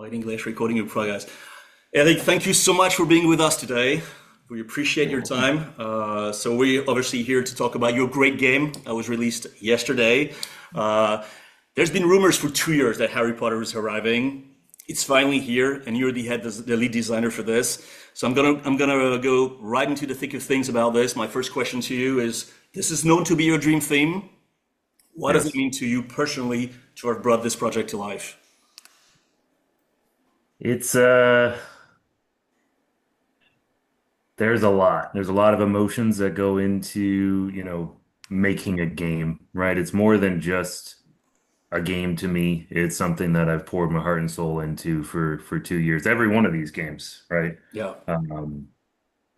in English, recording your progress. Eric, thank you so much for being with us today. We appreciate your time. So we're obviously here to talk about your great game that was released yesterday. There's been rumors for 2 years that Harry Potter is arriving. It's finally here, and you're the lead designer for this. So I'm gonna go right into the thick of things about this. My first question to you is: this is known to be your dream theme. What does it Yes. mean to you personally to have brought this project to life? It's there's a lot. There's a lot of emotions that go into, making a game, right? It's more than just a game to me. It's something that I've poured my heart and soul into for 2 years. Every one of these games, right? Yeah, Um,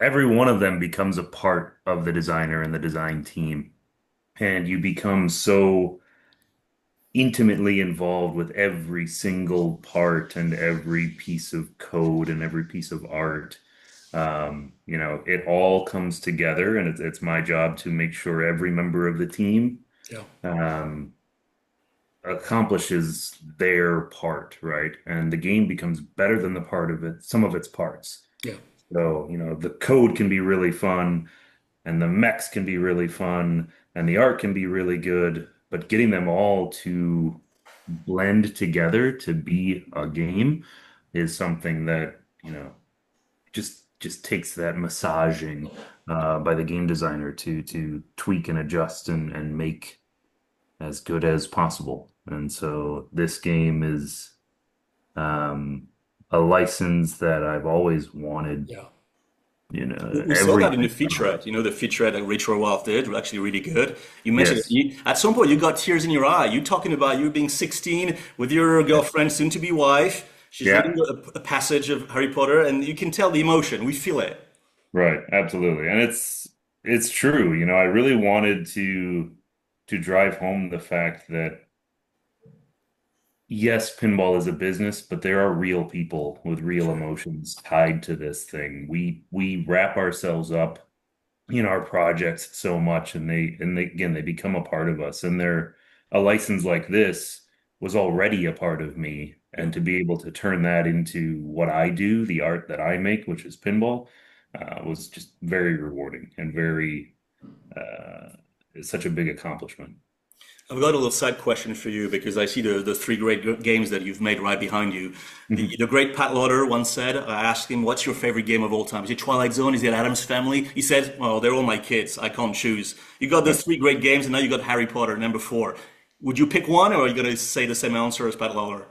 every one of them becomes a part of the designer and the design team. And you become so intimately involved with every single part and every piece of code and every piece of art. It all comes together, and it's my job to make sure every member of the team yeah, um, accomplishes their part, right? And the game becomes better than the part of it, some of its parts. yeah. So, the code can be really fun, and the mechs can be really fun, and the art can be really good, but getting them all to blend together to be a game is something that, just takes that massaging by the game designer to tweak and adjust and make as good as possible. And so this game is um, a license that I've always wanted, Yeah. We saw that in the everything featurette. about. You know, the featurette that Rachel Wolf did was actually really good. You mentioned it. Yes. At some point you got tears in your eye. You talking about you being 16 with your girlfriend, soon to be wife. She's reading Yeah. a passage of Harry Potter, and you can tell the emotion. We feel it. Right, absolutely. And it's true. I really wanted to drive home the fact that yes, pinball is a business, but there are real people with real Sure. emotions tied to this thing. We wrap ourselves up in our projects so much, and they again they become a part of us. And they're a license like this was already a part of me, Yeah. and to be able to turn that into what I do, the art that I make, which is pinball, was just very rewarding and very uh, such a big accomplishment. I've got a little side question for you because I see the three great games that you've made right behind you. The great Pat Lauder once said, I asked him, what's your favorite game of all time? Is it Twilight Zone? Is it Adam's Family? He said, well, they're all my kids. I can't choose. You got the three great games, and now you got Harry Potter, number four. Would you pick one, or are you going to say the same answer as Pat Lauder?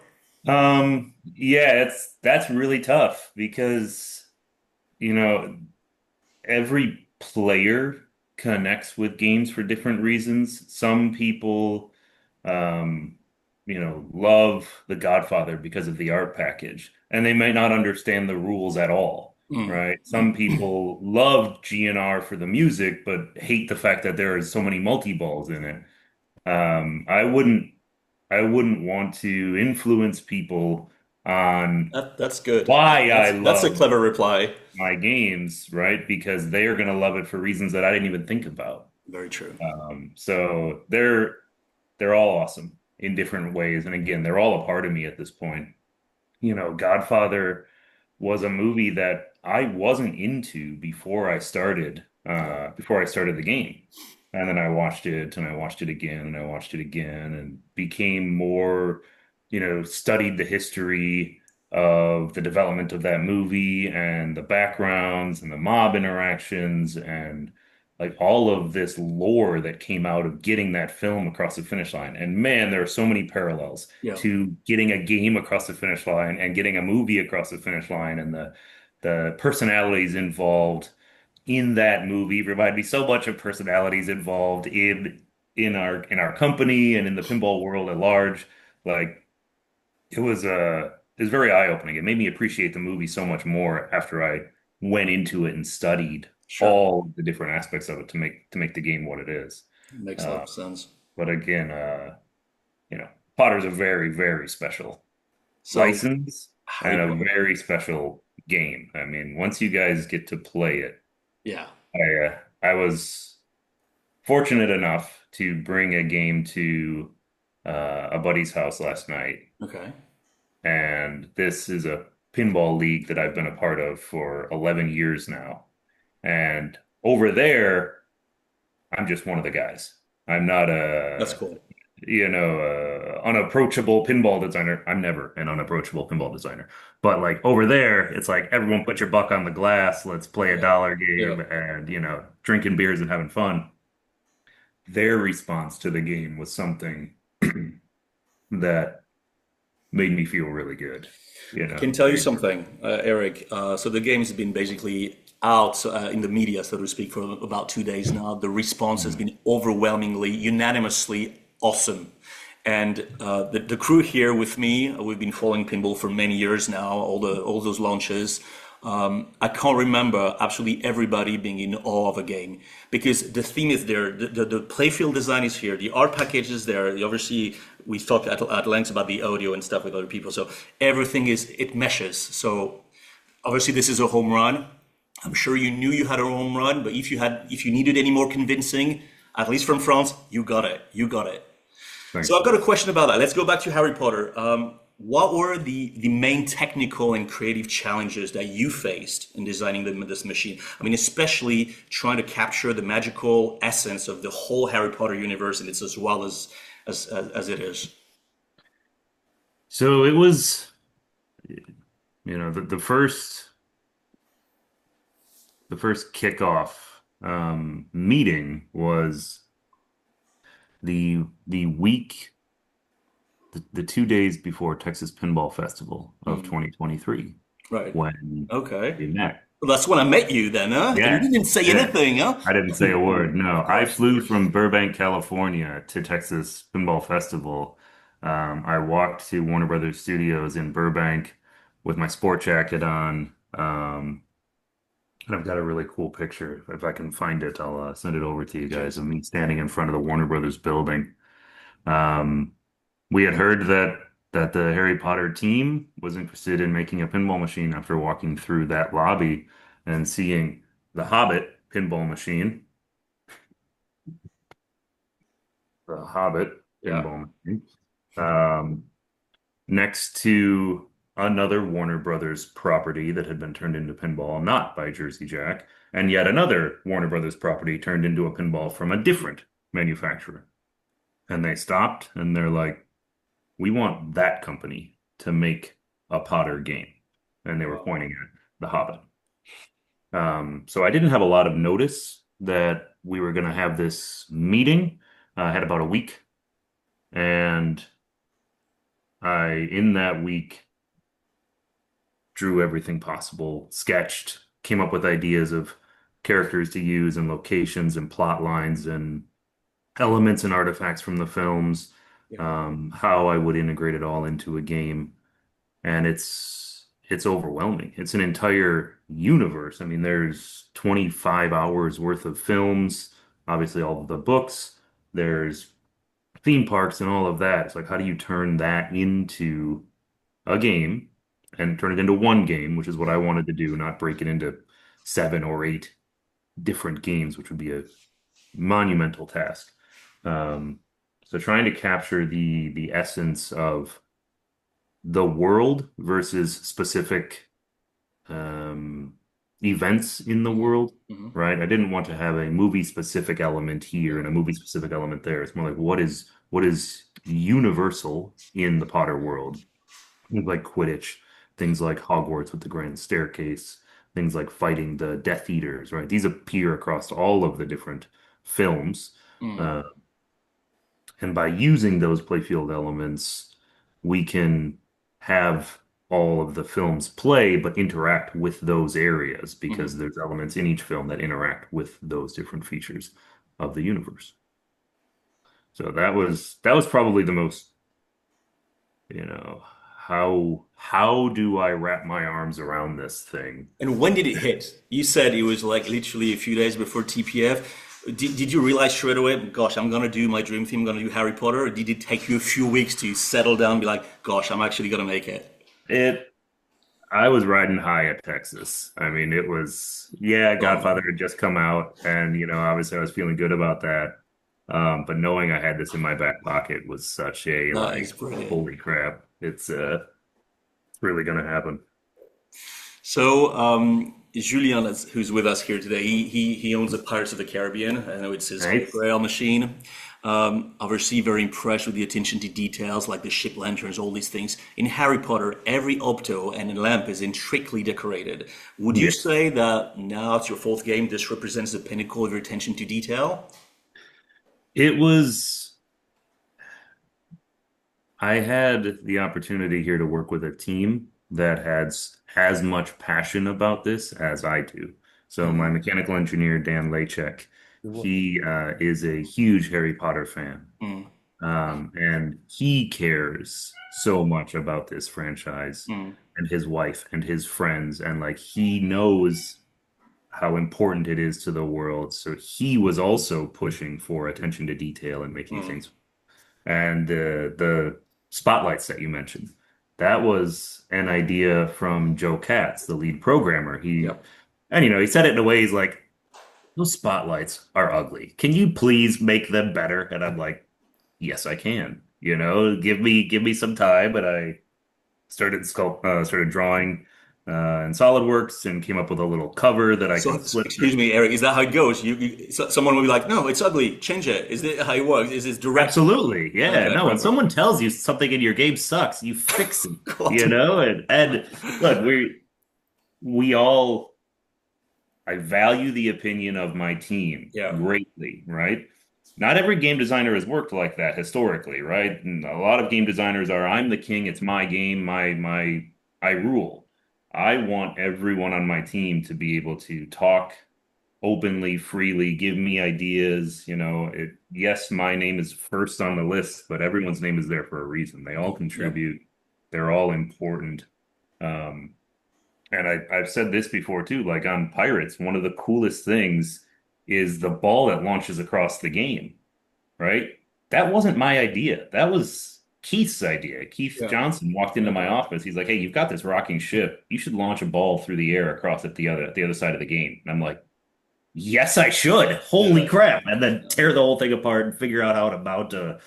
Yeah, that's really tough because, you know, every player connects with games for different reasons. Some people, um, love The Godfather because of the art package, and they might not understand the rules at all, right? Some people love GNR for the music, but hate the fact that there are so many multi-balls in it. Um, I wouldn't, I wouldn't want to influence people on That's good. why I That's a love clever reply. my games, right? Because they are going to love it for reasons that I didn't even think about. Very true. So they're all awesome in different ways, and again, they're all a part of me at this point. Godfather was a movie that I wasn't into Yeah. before I started the game. And then I watched it and I watched it again and I watched it again and became more, studied the history of the development of that movie and the backgrounds and the mob interactions and like all of this lore that came out of getting that film across the finish line. And man, there are so many parallels Yeah. to getting a game across the finish line and getting a movie across the finish line and the personalities involved in that movie remind me so much of personalities involved in our company and in the pinball world at large. Like it was very eye-opening. It made me appreciate the movie so much more after I went into it and studied Sure. all the different aspects of it to make the game what it is. Makes a lot Uh, of sense. but again, you know, Potter's a very, very special So, license Harry and a Potter. very special game. I mean, once you guys get to play it, Yeah. I was fortunate enough to bring a game to a buddy's house last night, Okay. and this is a pinball league that I've been a part of for 11 years now. And over there, I'm just one of the guys. I'm not That's cool. unapproachable pinball designer. I'm never an unapproachable pinball designer. But like over there, it's like everyone put your buck on the glass. Let's play a Yeah. dollar Yeah. game and, drinking beers and having fun. Their response to the game was something that made me feel really good. I can tell you something, Eric. So the game has been basically out in the media, so to speak, for about 2 days now. The response has been overwhelmingly, unanimously awesome. And the crew here with me, we've been following pinball for many years now, all those launches. I can't remember absolutely everybody being in awe of a game because the theme is there, the playfield design is here, the art package is there. Obviously, we talked at length about the audio and stuff with other people, so everything it meshes. So obviously, this is a home run. I'm sure you knew you had a home run, but if you needed any more convincing, at least from France, you got it. You got it. Thanks. So I've got a question about that. Let's go back to Harry Potter. What were the main technical and creative challenges that you faced in designing this machine? I mean, especially trying to capture the magical essence of the whole Harry Potter universe, and it's as well as it is. So it was, the first kickoff meeting was the week, the 2 days before Texas Pinball Festival of Mm, 2023 right. when Okay. we met. Well, that's when I met you then, huh? And you Yeah, didn't say yeah. anything, huh? I didn't say a word. No, Of I course. flew from Burbank, California to Texas Pinball Festival. I walked to Warner Brothers Studios in Burbank with my sport jacket on. And I've got a really cool picture. If I can find it, I'll send it over to you guys Cheers. of me standing in front of the Warner Brothers building. Um, we had heard that the Harry Potter team was interested in making a pinball machine after walking through that lobby and seeing the Hobbit pinball machine, the Hobbit Yeah. pinball machine, um, next to another Warner Brothers property that had been turned into pinball, not by Jersey Jack, and yet another Warner Brothers property turned into a pinball from a different manufacturer. And they stopped and they're like, we want that company to make a Potter game. And they were Wow. pointing at The Hobbit. So I didn't have a lot of notice that we were going to have this meeting. I had about a week, and in that week, drew everything possible, sketched, came up with ideas of characters to use and locations and plot lines and elements and artifacts from the films, Yeah. how I would integrate it all into a game. And it's overwhelming. It's an entire universe. I mean, there's 25 hours worth of films, obviously all of the books. There's theme parks and all of that. It's like, how do you turn that into a game and turn it into one game, which is what I wanted to do, not break it into 7 or 8 different games, which would be a monumental task. Um, so trying to capture the essence of the world versus specific um, events in the Hmm. world, Hmm. right? I didn't want to have a movie specific element here Yeah. and a movie specific element there. It's more like what is universal in the Potter world? Things like Quidditch, things like Hogwarts with the Grand Staircase, things like fighting the Death Eaters, right? These appear across all of the different films. Mm. Uh, and by using those playfield elements, we can have all of the films play, but interact with those areas because Hmm. there's elements in each film that interact with those different features of the universe. So that was probably the most, you know, how do I wrap my arms around this thing? And when did it hit? You said it was like literally a few days before TPF. Did you realize straight away, gosh, I'm gonna do my dream theme, I'm gonna do Harry Potter? Or did it take you a few weeks to settle down and be like, gosh, I'm actually gonna make it? It I was riding high at Texas. I mean, it was, yeah, Godfather Oh, had just come out, and obviously I was feeling good about that. But knowing I had this in my back pocket was such a that is like, brilliant. holy crap. It's It's really going to happen. So, Julian, who's with us here today, he owns the Pirates of the Caribbean. I know it's his holy Nice. grail machine. Obviously, very impressed with the attention to details, like the ship lanterns, all these things. In Harry Potter, every opto and lamp is intricately decorated. Would you Yes. say that now it's your fourth game, this represents the pinnacle of your attention to detail? It was, I had the opportunity here to work with a team that has as much passion about this as I do. So my Mm, mechanical engineer, Dan Lachek, he is a huge Harry Potter fan. mm, And he cares so much about this franchise mm, and his wife and his friends. And like he knows how important it is to the world. So he was also pushing for attention to detail and making mm. things. And the spotlights that you mentioned, that was an idea from Joe Katz, the lead programmer. Yep. He said it in a way he's like, those spotlights are ugly. Can you please make them better? And I'm like, yes, I can. Give me some time. And I started drawing in SolidWorks and came up with a little cover that I So, can flip. excuse me, Eric, is that how it goes? Someone will be like, no, it's ugly, change it. Is it how it works? Is it direct? Absolutely. Yeah. Okay, No, when perfect. someone tells you something in your game sucks, you fix it, God. And look, we all I value the opinion of my team Yeah. greatly, right? Not every game designer has worked like that historically, right? And a lot of game designers are, I'm the king, it's my game, I rule. I want everyone on my team to be able to talk openly, freely, give me ideas. Yes, my name is first on the list, but everyone's name is there for a reason. They all Yeah. contribute. They're all important. Um, and I've said this before too, like on Pirates, one of the coolest things is the ball that launches across the game, right? That wasn't my idea. That was Keith's idea. Keith Yeah. Johnson walked into my office. He's like, "Hey, you've got this rocking ship. You should launch a ball through the air across at the other side of the game." And I'm like, yes, I should. Holy Yeah. crap. And then tear the whole thing apart and figure out how to mount a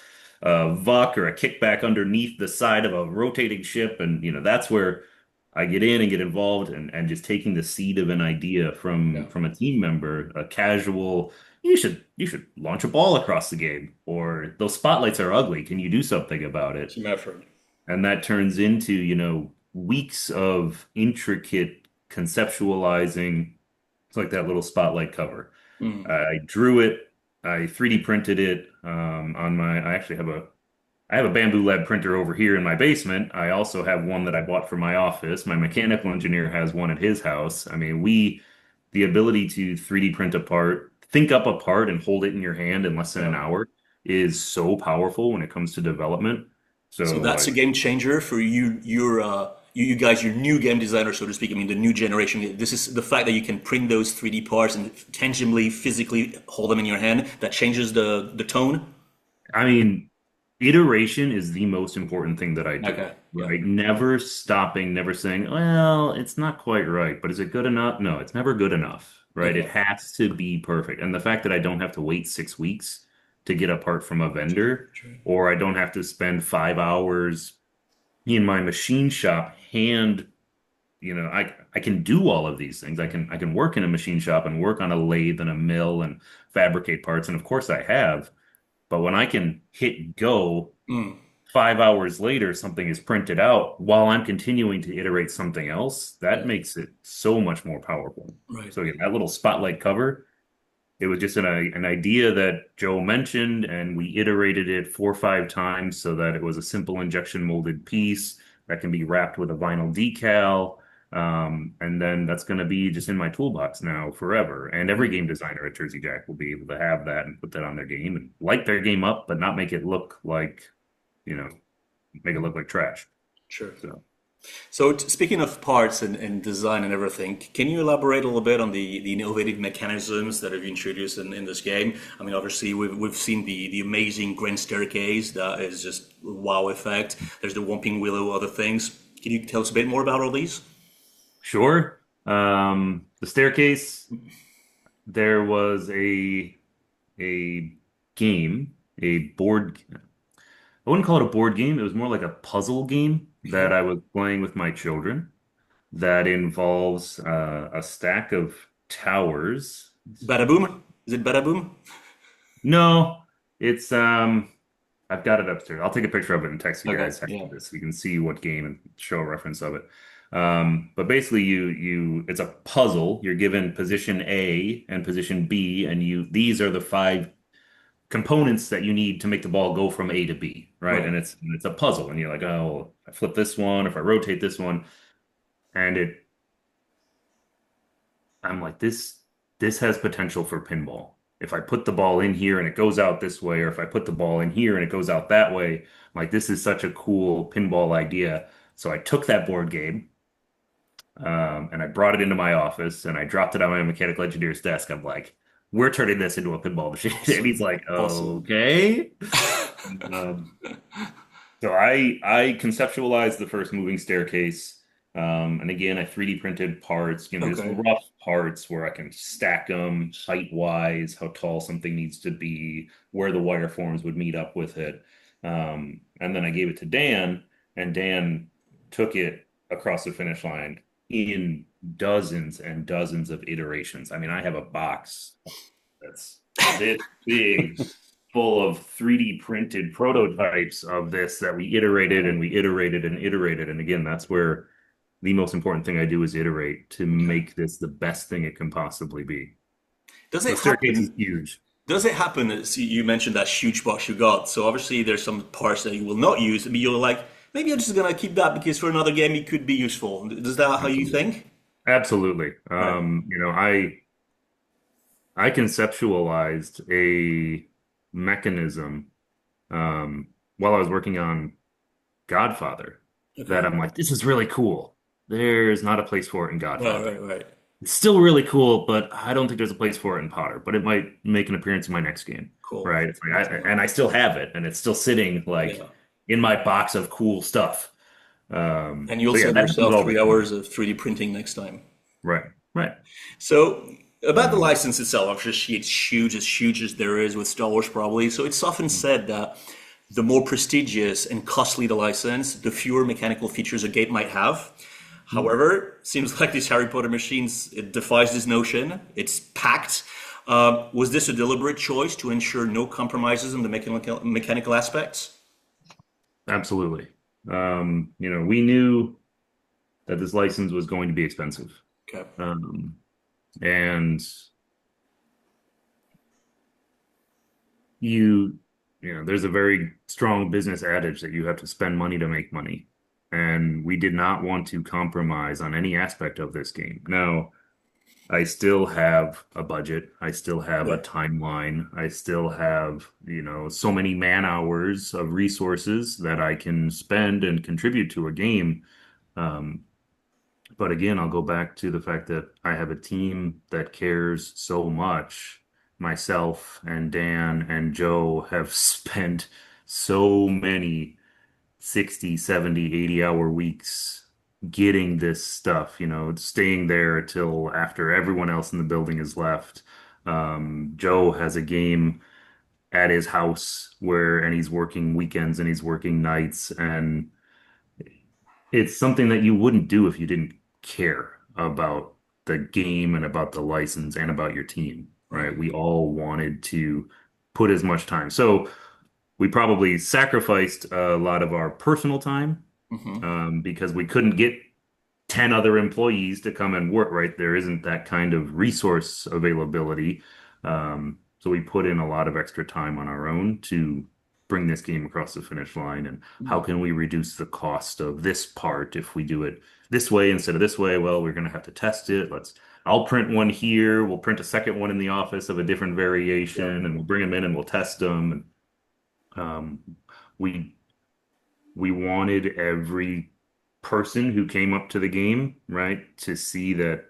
vuck or a kickback underneath the side of a rotating ship. And, that's where I get in and get involved and just taking the seed of an idea Yeah. from a team member, a casual, you should launch a ball across the game, or those spotlights are ugly. Can you do something about it? Team effort. And that turns into, weeks of intricate conceptualizing. It's like that little spotlight cover. Mm. I drew it, I 3D printed it on I actually I have a Bamboo Lab printer over here in my basement. I also have one that I bought for my office. My mechanical engineer has one at his house. I mean, the ability to 3D print a part, think up a part and hold it in your hand in less than an Yeah. hour is so powerful when it comes to development. So So that's a like, game changer for you guys, your new game designer, so to speak. I mean, the new generation. This is the fact that you can print those 3D parts and tangibly, physically hold them in your hand. That changes the tone. I mean, iteration is the most important thing that I do, Okay. Yeah. right? Never stopping, never saying, well, it's not quite right, but is it good enough? No, it's never good enough, right? It Okay. has to be perfect. And the fact that I don't have to wait 6 weeks to get a part from a vendor, or I don't have to spend 5 hours in my machine shop I can do all of these things. I can work in a machine shop and work on a lathe and a mill and fabricate parts. And of course I have. But when I can hit go Mm. 5 hours later, something is printed out while I'm continuing to iterate something else, that Yeah. makes it so much more powerful. Right. So again, that little spotlight cover, it was just an idea that Joe mentioned, and we iterated it 4 or 5 times so that it was a simple injection molded piece that can be wrapped with a vinyl decal. And then that's going to be just in my toolbox now forever. And every Mm. game designer at Jersey Jack will be able to have that and put that on their game and light their game up, but not make it look like, you know, make it look like trash. Sure. So So speaking of parts and design and everything, can you elaborate a little bit on the innovative mechanisms that have been introduced in this game? I mean, obviously we've seen the amazing grand staircase that is just wow effect. There's the Whomping Willow, other things. Can you tell us a bit more about all these? sure. The staircase, there was a game, a board. wouldn't call it a board game. It was more like a puzzle game Okay. that I was playing with my children that involves a stack of towers. Bada boom. Is it Bada boom? No, it's I've got it upstairs. I'll take a picture of it and text you Okay. guys after Yeah. this so you can see what game and show a reference of it. But basically you it's a puzzle. You're given position A and position B, and these are the five components that you need to make the ball go from A to B, right? Right. And it's a puzzle, and you're like, oh, if I flip this one, if I rotate this one, and I'm like, this has potential for pinball. If I put the ball in here and it goes out this way, or if I put the ball in here and it goes out that way, I'm like, this is such a cool pinball idea. So I took that board game, and I brought it into my office and I dropped it on my mechanical engineer's desk. I'm like, we're turning this into a pinball machine. And he's Awesome. like, Awesome. okay. Um, so I conceptualized the first moving staircase. And again, I 3D printed parts. There's Okay. rough parts where I can stack them height wise, how tall something needs to be, where the wire forms would meet up with it. And then I gave it to Dan, and Dan took it across the finish line in dozens and dozens of iterations. I mean, I have a box that's this big full of 3D printed prototypes of this that we iterated and we iterated and iterated. And again, that's where the most important thing I do is iterate to Okay. make this the best thing it can possibly be. Does The it staircase is happen? huge. Does it happen? See, you mentioned that huge box you got. So obviously there's some parts that you will not use. But you're like, maybe I'm just gonna keep that because for another game it could be useful. Is that how you Absolutely. think? Absolutely. Right. I conceptualized a mechanism while I was working on Godfather that Okay. I'm like, this is really cool. There's not a place for it in Right. Godfather. Right. Right. It's still really cool, but I don't think there's a place for it in Potter. But it might make an appearance in my next game, Cool. right? It's like Good to know. and I still have it, and it's still sitting like Yeah. in my box of cool stuff. And you'll So yeah, save that happens yourself all the three time. hours of 3D printing next time. Right, right. So about the Um, license itself, obviously it's huge as there is with Star Wars probably. So it's often said that the more prestigious and costly the license, the fewer mechanical features a game might have. However, seems like these Harry Potter machines, it defies this notion. It's packed. Was this a deliberate choice to ensure no compromises in the mechanical aspects? Absolutely. We knew that this license was going to be expensive. Okay. Um, and you there's a very strong business adage that you have to spend money to make money, and we did not want to compromise on any aspect of this game. Now, I still have a budget, I still have a Yeah. timeline, I still have so many man hours of resources that I can spend and contribute to a game. um, but again, I'll go back to the fact that I have a team that cares so much. Myself and Dan and Joe have spent so many 60, 70, 80 hour weeks getting this stuff, staying there till after everyone else in the building is left. Joe has a game at his house and he's working weekends and he's working nights, and it's something that you wouldn't do if you didn't care about the game and about the license and about your team, right? Right. We all wanted to put as much time. So we probably sacrificed a lot of our personal time, Hmm. because we couldn't get 10 other employees to come and work, right? There isn't that kind of resource availability. So we put in a lot of extra time on our own to bring this game across the finish line. And how can we reduce the cost of this part if we do it this way instead of this way? Well, we're going to have to test it. I'll print one here. We'll print a second one in the office of a different Yeah. variation, and we'll bring them in and we'll test them. And we we wanted every person who came up to the game, right, to see that,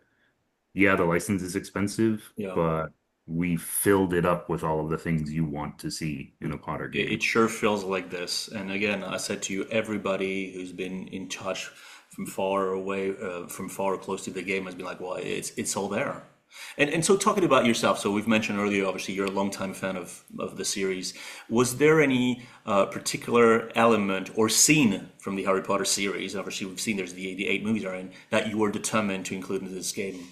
yeah, the license is expensive, Yeah. but we filled it up with all of the things you want to see in a Potter It game. sure feels like this. And again, I said to you, everybody who's been in touch from far away, from far or close to the game has been like, well, it's all there. And so talking about yourself, so we've mentioned earlier, obviously you're a longtime fan of the series. Was there any particular element or scene from the Harry Potter series, obviously we've seen there's the eight movies are in, that you were determined to include into this game?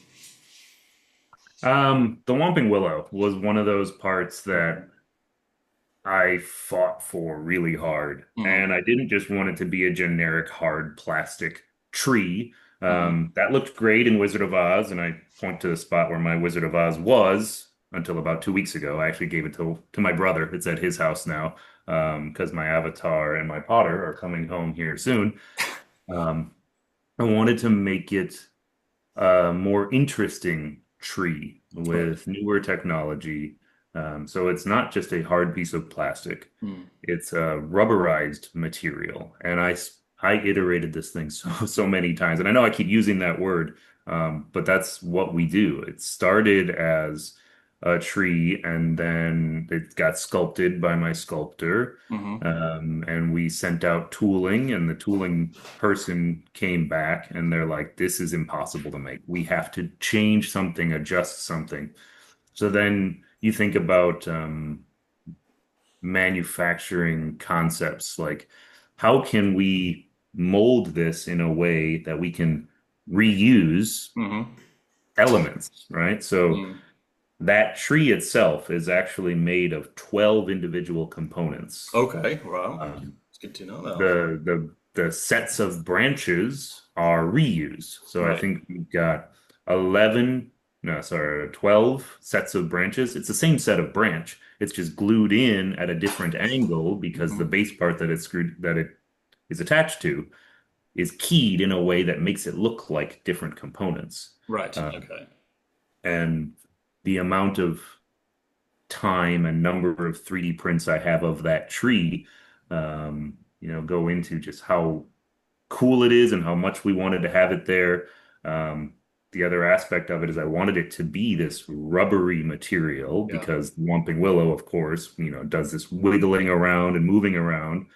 The Whomping Willow was one of those parts that I fought for really hard. Hmm. And I didn't just want it to be a generic hard plastic tree. Hmm. That looked great in Wizard of Oz, and I point to the spot where my Wizard of Oz was until about 2 weeks ago. I actually gave it to my brother. It's at his house now, because my Avatar and my Potter are coming home here soon. Um, I wanted to make it a more interesting tree Right. with newer technology. So it's not just a hard piece of plastic, Hmm. it's a rubberized material. And I iterated this thing so many times. And I know I keep using that word, but that's what we do. It started as a tree and then it got sculpted by my sculptor. Hmm. And we sent out tooling, and the tooling person came back and they're like, this is impossible to make. We have to change something, adjust something. So then you think about manufacturing concepts like how can we mold this in a way that we can reuse Hmm. elements, right? So Hmm. that tree itself is actually made of 12 individual components. Okay, wow. Um, It's good to know that. the sets of branches are reused. So I Right. think we've got 11, no, sorry, 12 sets of branches. It's the same set of branch. It's just glued in at a different angle because the Hmm. base part that it is attached to is keyed in a way that makes it look like different components. Right. Um, Okay. and the amount of time and number of 3D prints I have of that tree, go into just how cool it is and how much we wanted to have it there. Um, the other aspect of it is I wanted it to be this rubbery material Yeah. because Whomping Willow, of course, does this wiggling around and moving around,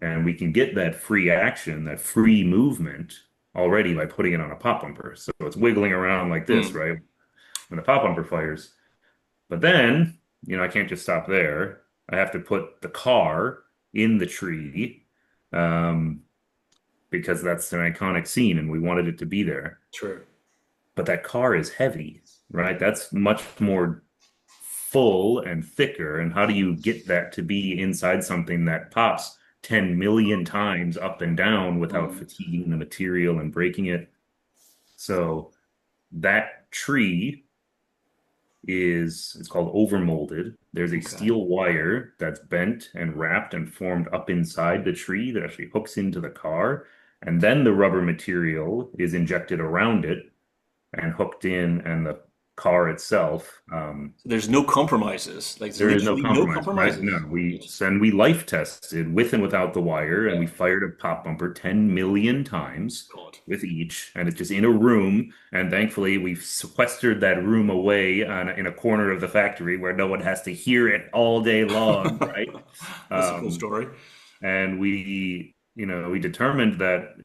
and we can get that free action, that free movement already by putting it on a pop bumper. So it's wiggling around like this, Hmm. right? When the pop bumper fires. But then, I can't just stop there. I have to put the car in the tree, um, because that's an iconic scene and we wanted it to be there. True. But that car is heavy, right? That's much more full and thicker. And how do you get that to be inside something that pops 10 million times up and down without Hmm. fatiguing the material and breaking it? So that tree it's called overmolded. There's a Okay. steel wire that's bent and wrapped and formed up inside the tree that actually hooks into the car. And then the rubber material is injected around it and hooked in, and the car itself. So there's no compromises. Like there's There is no literally no compromise, right? compromises. No, we life tested with and without the wire, and Yeah. we fired a pop bumper 10 million times God. with each, and it's just in a room. And thankfully, we've sequestered that room away in a corner of the factory where no one has to hear it all day long, right? That's a cool Um, story. and we determined that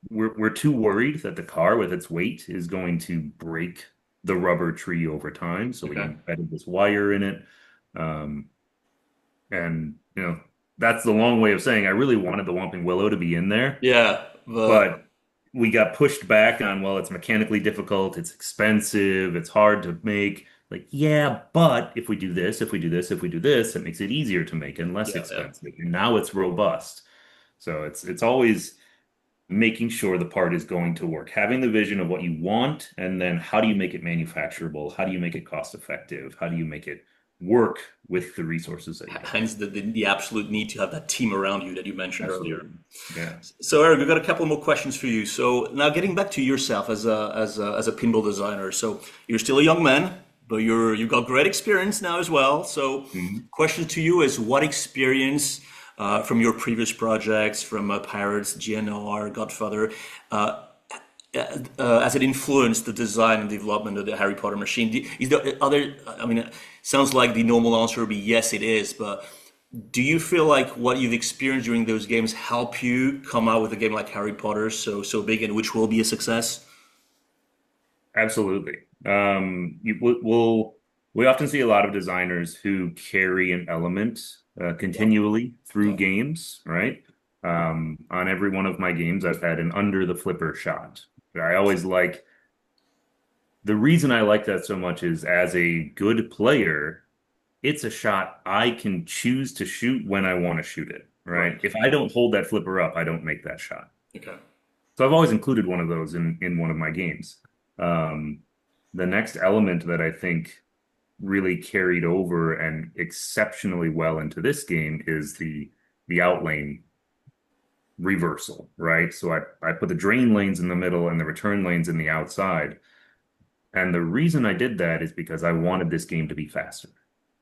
we're too worried that the car with its weight is going to break the rubber tree over time. So we Okay. embedded this wire in it. Um, and that's the long way of saying I really wanted the Whomping Willow to be in there, Yeah, but but we got pushed back on, well, it's mechanically difficult, it's expensive, it's hard to make. Like, yeah, but if we do this, if we do this, if we do this, it makes it easier to make and less yeah, yeah. expensive. And now it's robust. So it's always making sure the part is going to work, having the vision of what you want, and then how do you make it manufacturable? How do you make it cost effective? How do you make it work with the resources that you have? Hence the absolute need to have that team around you that you mentioned earlier. Absolutely. Yeah. So Eric, we've got a couple more questions for you. So now getting back to yourself as a pinball designer. So you're still a young man, but you've got great experience now as well. So Mhm. question to you is what experience from your previous projects, from Pirates, GNR, Godfather, uh, has it influenced the design and development of the Harry Potter machine? Is there other? I mean, it sounds like the normal answer would be yes, it is. But do you feel like what you've experienced during those games help you come out with a game like Harry Potter, so big and which will be a success? Absolutely. We often see a lot of designers who carry an element Yeah, continually through yeah, games, right? On every one of my games, I've had an under the flipper shot. I always like the reason I like that so much is as a good player, it's a shot I can choose to shoot when I want to shoot it, right? right. If I don't hold that flipper up, I don't make that shot. Okay. So I've always included one of those in one of my games. Um, the next element that I think really carried over and exceptionally well into this game is the out lane reversal, right? So I put the drain lanes in the middle and the return lanes in the outside. And the reason I did that is because I wanted this game to be faster.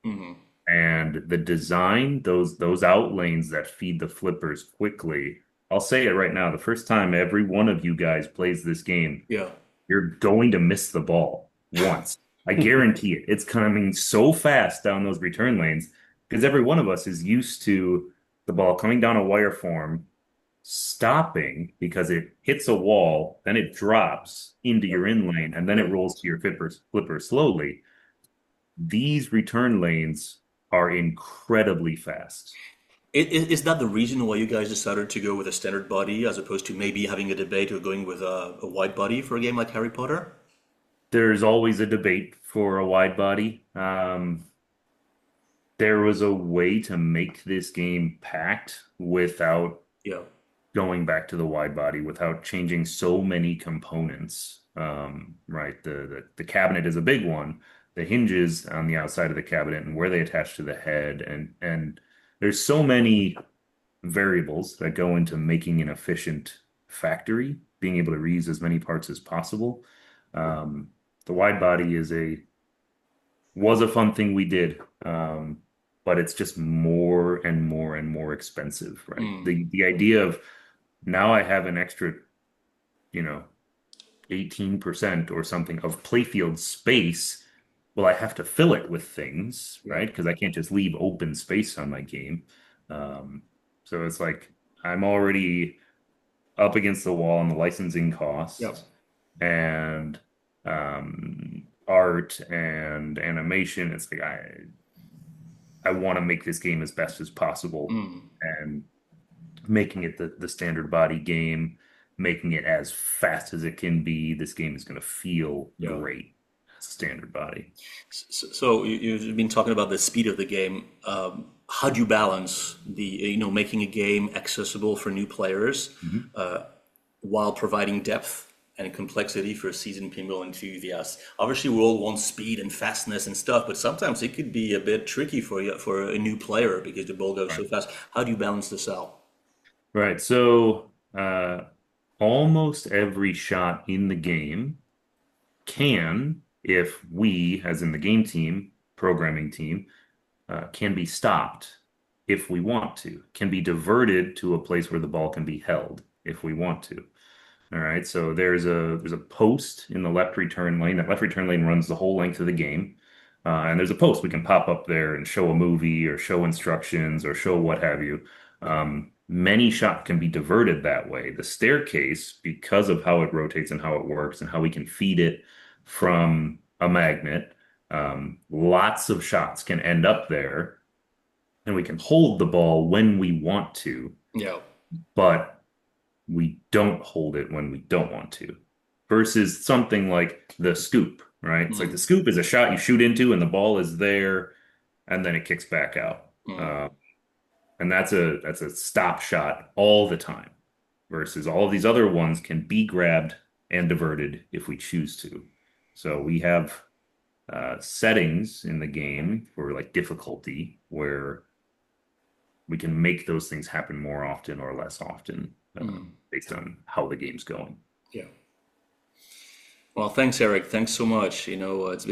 Hmm. And the design, those out lanes that feed the flippers quickly, I'll say it right now, the first time every one of you guys plays this game, Yeah. you're going to miss the ball once. I guarantee it. It's coming so fast down those return lanes because every one of us is used to the ball coming down a wire form, stopping because it hits a wall, then it drops into Yep. your in lane, and then it Yep. rolls to your flipper slowly. These return lanes are incredibly fast. Is that the reason why you guys decided to go with a standard body as opposed to maybe having a debate or going with a wide body for a game like Harry Potter? There's always a debate for a wide body. There was a way to make this game packed without Yeah. going back to the wide body, without changing so many components. Right, the cabinet is a big one. The hinges on the outside of the cabinet and where they attach to the head, and there's so many variables that go into making an efficient factory, being able to reuse as many parts as possible. Um, the wide body was a fun thing we did, but it's just more and more and more expensive, right? Mm. The idea of now I have an extra, you know, 18% or something of playfield space. Well, I have to fill it with things, Yeah. right? Because I can't just leave open space on my game. Um, so it's like I'm already up against the wall on the licensing Yep. costs and art and animation. It's like I want to make this game as best as possible, Mm. and making it the standard body game, making it as fast as it can be. This game is going to feel Yeah. great as a standard body. So you've been talking about the speed of the game. How do you balance making a game accessible for new players Mhm. while providing depth and complexity for seasoned pinball enthusiasts? Obviously, we all want speed and fastness and stuff, but sometimes it could be a bit tricky for a new player because the ball goes so Right. fast. How do you balance this out? Right. So, almost every shot in the game can, if we, as in the game team, programming team, can be stopped if we want to, can be diverted to a place where the ball can be held if we want to. All right. So there's a post in the left return lane. That left return lane runs the whole length of the game. And there's a post we can pop up there and show a movie or show instructions or show what have you. Many shots can be diverted that way. The staircase, because of how it rotates and how it works and how we can feed it from a magnet, lots of shots can end up there, and we can hold the ball when we want to, Yeah. but we don't hold it when we don't want to. Versus something like the scoop, right? It's like the Mm, scoop is a shot you shoot into and the ball is there and then it kicks back out. mm. And that's a stop shot all the time. Versus all of these other ones can be grabbed and diverted if we choose to. So we have settings in the game for like difficulty where we can make those things happen more often or less often, based on how the game's going. Yeah. Well, thanks, Eric. Thanks so much. It's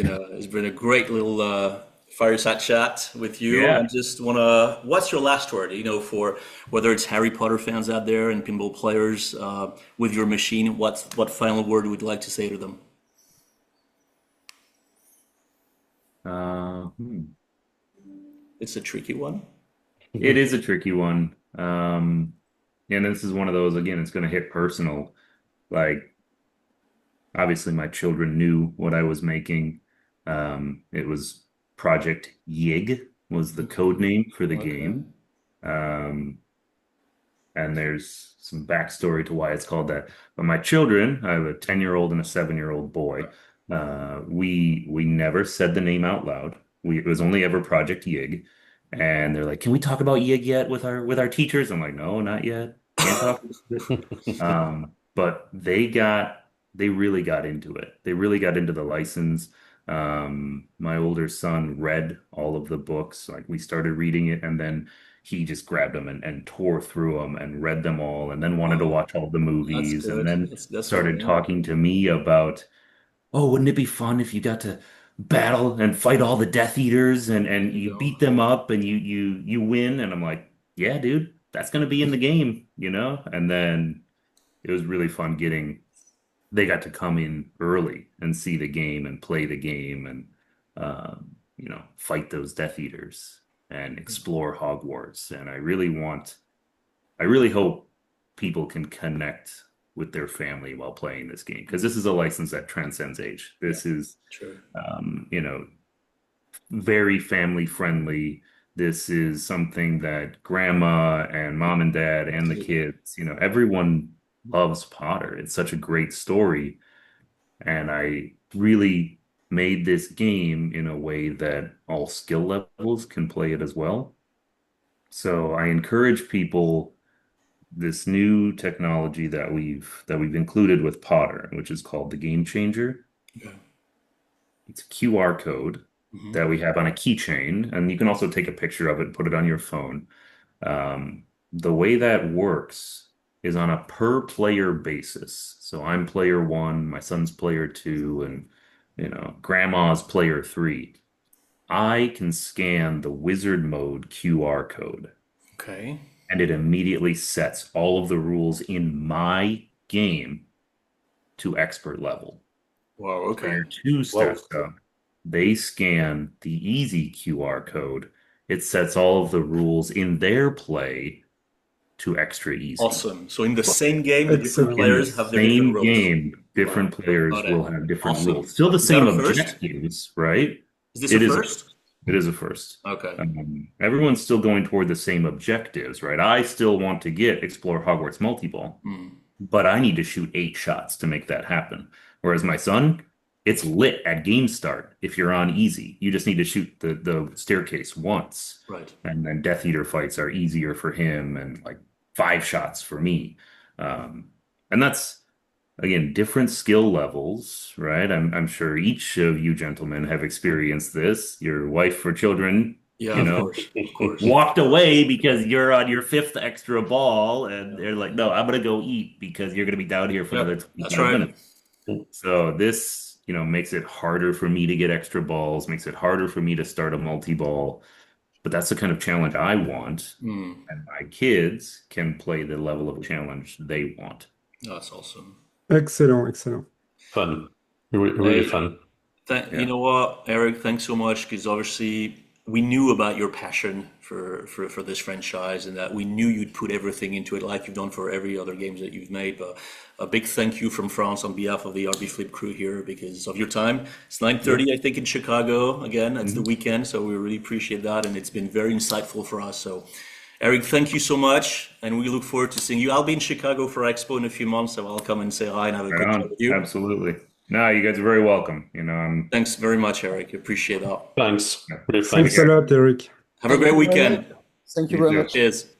been a great little fireside chat with you. Yeah. And just wanna, what's your last word? For whether it's Harry Potter fans out there and pinball players with your machine, what final word would you like to say to them? Uh, hmm. It's a tricky one. It is a tricky one. And this is one of those, again, it's going to hit personal. Like, obviously my children knew what I was making. It was Project Yig was the code name for the Okay. game. Um, and there's some backstory to why it's called that. But my children, I have a 10-year-old and a 7-year-old boy. We never said the name out loud. It was only ever Project Yig. And they're like, "Can we talk about Yig yet with our teachers?" I'm like, "No, not yet. Can't talk about it." But they really got into it. They really got into the license. My older son read all of the books. Like we started reading it, and then he just grabbed them and tore through them and read them all, and then wanted to Oh, watch all the that's movies, and good. then That's what I started want. talking to me about, "Oh, wouldn't it be fun if you got to battle and fight all the Death Eaters and There you you go. beat them up and you win?" And I'm like, "Yeah, dude, that's gonna be in the game, you know?" And then it was really fun getting they got to come in early and see the game and play the game and fight those Death Eaters and explore Hogwarts. And I really hope people can connect with their family while playing this game because this is a license that transcends age. Yeah, This is, true. you know, very family friendly. This is something that grandma and mom and dad and the Absolutely. kids, everyone loves Potter. It's such a great story. And I really made this game in a way that all skill levels can play it as well. So I encourage people this new technology that we've included with Potter, which is called the Game Changer. Okay. It's a QR code Hmm. that we have on a keychain, and you can also take a picture of it and put it on your phone. The way that works is on a per player basis. So I'm player one, my son's player two, and grandma's player three. I can scan the wizard mode QR code, Okay. and it immediately sets all of the rules in my game to expert level. Wow. Okay. Player two Whoa. steps up. They scan the easy QR code. It sets all of the rules in their play to extra easy. Awesome. So in the same game, the different Excellent. In the players have their different same roles. game, different Wow. players Got it. will have different rules. Awesome. Still the Is that same a first? objectives, right? Is this a It is a first? it is a first. Okay. Everyone's still going toward the same objectives, right? I still want to get Explore Hogwarts multi-ball, Hmm. but I need to shoot 8 shots to make that happen. Whereas my son, it's lit at game start if you're on easy. You just need to shoot the staircase once. Right. And then Death Eater fights are easier for him and like 5 shots for me. And that's again different skill levels, right? I'm sure each of you gentlemen have experienced this. Your wife or children, Yeah, you of know, course. Of course. walked away because you're on your fifth extra ball, and they're like, "No, I'm gonna go eat because you're gonna be down here for Yep. another That's 25 right. minutes." So this, makes it harder for me to get extra balls, makes it harder for me to start a multi-ball. But that's the kind of challenge I want, Hmm. and my kids can play the level of challenge they want. That's awesome. Excellent, excellent. Fun. Really Hey, fun. You Yeah. know what, Eric, thanks so much because obviously we knew about your passion for this franchise and that we knew you'd put everything into it like you've done for every other games that you've made. But a big thank you from France on behalf of the RB Flip crew here because of your time. It's 9:30, I think, in Chicago. Again, it's the Mhm. weekend, so we really appreciate that and it's been very insightful for us. So Eric, thank you so much, and we look forward to seeing you. I'll be in Chicago for Expo in a few months, so I'll come and say hi and have a Right quick chat on. with you. Absolutely. No, you guys are very welcome. I'm Thanks very much, Eric. Appreciate that. Thanks. Really Thanks thanks. a lot, Eric. Have a great weekend. Thank you You very too. much. Cheers.